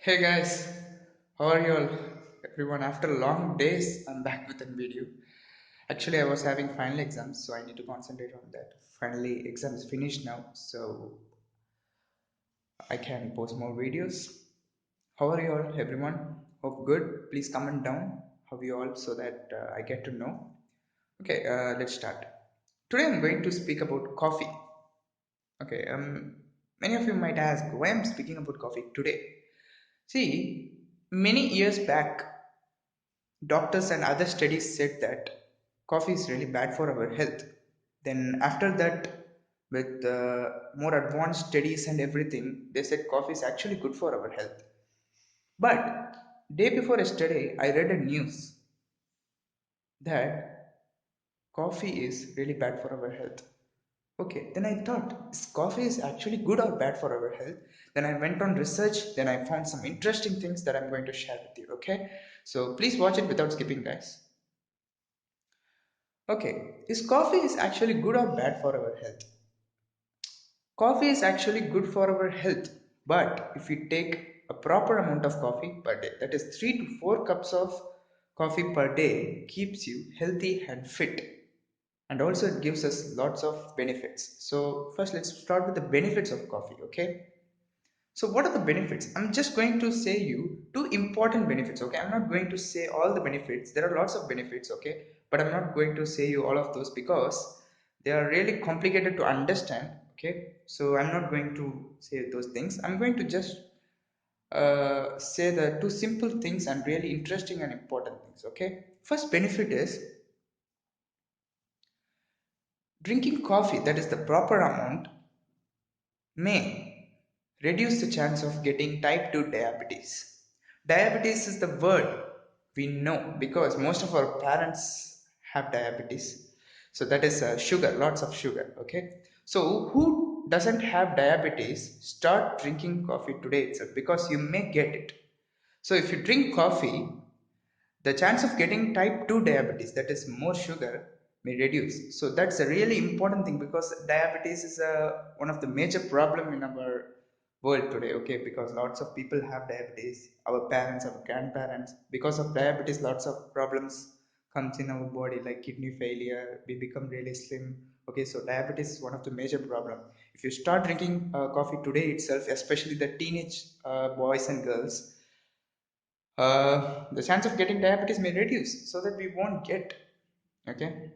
Hey guys, how are you all? Everyone, after long days, I'm back with a video. Actually, I was having final exams, so I need to concentrate on that. Finally, exams finished now, so I can post more videos. How are you all, everyone? Hope good. Please comment down how you all so that I get to know. Okay, let's start. Today, I'm going to speak about coffee. Okay, many of you might ask why I'm speaking about coffee today. See, many years back, doctors and other studies said that coffee is really bad for our health. Then, after that, with more advanced studies and everything, they said coffee is actually good for our health. But day before yesterday, I read a news that coffee is really bad for our health. Okay, then I thought, is coffee is actually good or bad for our health? Then I went on research, then I found some interesting things that I'm going to share with you. Okay, so please watch it without skipping, guys. Okay, is coffee is actually good or bad for our health? Coffee is actually good for our health, but if we take a proper amount of coffee per day, that is 3 to 4 cups of coffee per day, keeps you healthy and fit. And also it gives us lots of benefits. So first let's start with the benefits of coffee, okay? So what are the benefits? I'm just going to say you two important benefits, okay? I'm not going to say all the benefits. There are lots of benefits, okay? But I'm not going to say you all of those because they are really complicated to understand, okay? So I'm not going to say those things. I'm going to just say the two simple things and really interesting and important things, okay? First benefit is drinking coffee that is the proper amount may reduce the chance of getting type 2 diabetes. Diabetes is the word we know because most of our parents have diabetes. So that is sugar, lots of sugar. Okay. So who doesn't have diabetes? Start drinking coffee today itself because you may get it. So if you drink coffee, the chance of getting type 2 diabetes, that is more sugar, may reduce. So that's a really important thing because diabetes is one of the major problem in our world today, okay? Because lots of people have diabetes, our parents, our grandparents. Because of diabetes, lots of problems comes in our body like kidney failure, we become really slim. Okay, so diabetes is one of the major problem. If you start drinking coffee today itself, especially the teenage boys and girls, the chance of getting diabetes may reduce so that we won't get. Okay,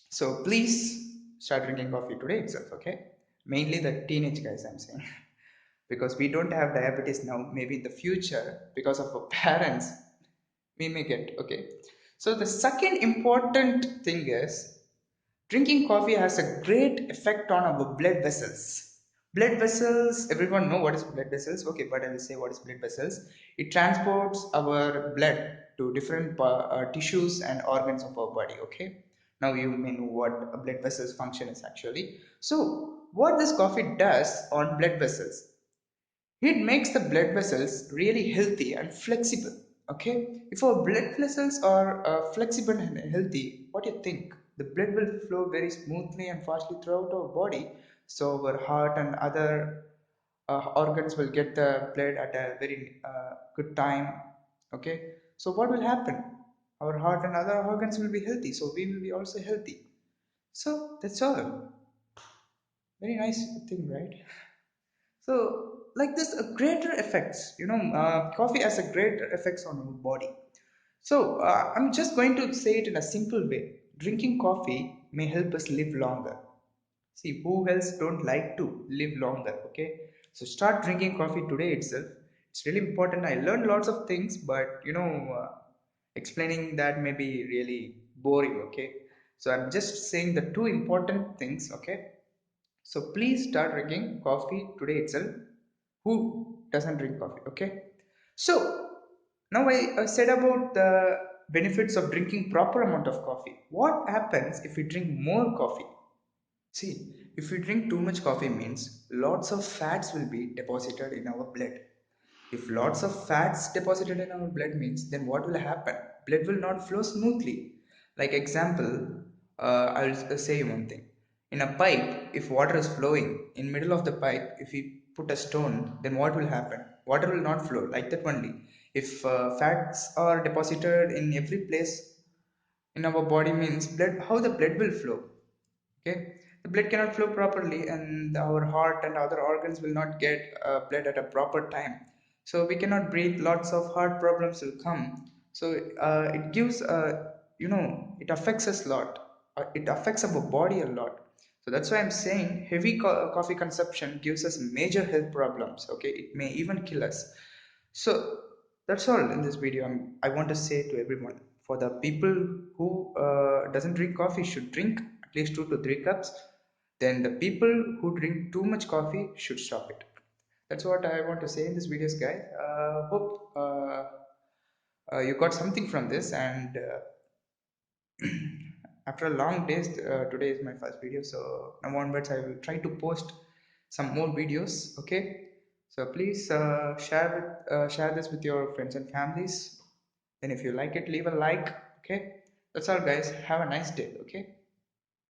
so please start drinking coffee today itself. Okay, mainly the teenage guys I'm saying because we don't have diabetes now, maybe in the future because of our parents we may get. Okay, so the second important thing is drinking coffee has a great effect on our blood vessels. Blood vessels, everyone know what is blood vessels. Okay, but I will say what is blood vessels. It transports our blood to different tissues and organs of our body. Okay, now you may know what a blood vessels function is actually. So, what this coffee does on blood vessels? It makes the blood vessels really healthy and flexible. Okay, if our blood vessels are flexible and healthy, what do you think? The blood will flow very smoothly and fastly throughout our body, so our heart and other organs will get the blood at a very good time. Okay, so what will happen? Our heart and other organs will be healthy, so we will be also healthy. So that's all. Very nice thing, right? So, like this, a greater effects. Coffee has a greater effects on our body. So, I'm just going to say it in a simple way. Drinking coffee may help us live longer. See, who else don't like to live longer? Okay, so start drinking coffee today itself. It's really important. I learned lots of things, but explaining that may be really boring. Okay, so I'm just saying the two important things. Okay, so please start drinking coffee today itself. Who doesn't drink coffee? Okay. So now I said about the benefits of drinking proper amount of coffee. What happens if we drink more coffee? See, if we drink too much coffee means lots of fats will be deposited in our blood. If lots of fats deposited in our blood means then what will happen? Blood will not flow smoothly. Like example, I'll say you one thing. In a pipe, if water is flowing in middle of the pipe, if we put a stone, then what will happen? water will not flow like that only. If fats are deposited in every place in our body, means blood, how the blood will flow? Okay, the blood cannot flow properly, and our heart and other organs will not get blood at a proper time, so we cannot breathe, lots of heart problems will come. So it gives it affects us a lot, it affects our body a lot. So that's why I'm saying heavy coffee consumption gives us major health problems. Okay, it may even kill us. So that's all in this video. I want to say to everyone, for the people who doesn't drink coffee should drink at least 2 to 3 cups. Then the people who drink too much coffee should stop it. That's what I want to say in this videos, guys. Hope you got something from this. And after a long days, today is my first video, so now onwards I will try to post some more videos. Okay, so please share this with your friends and families. And if you like it, leave a like. Okay, that's all, guys. Have a nice day. Okay.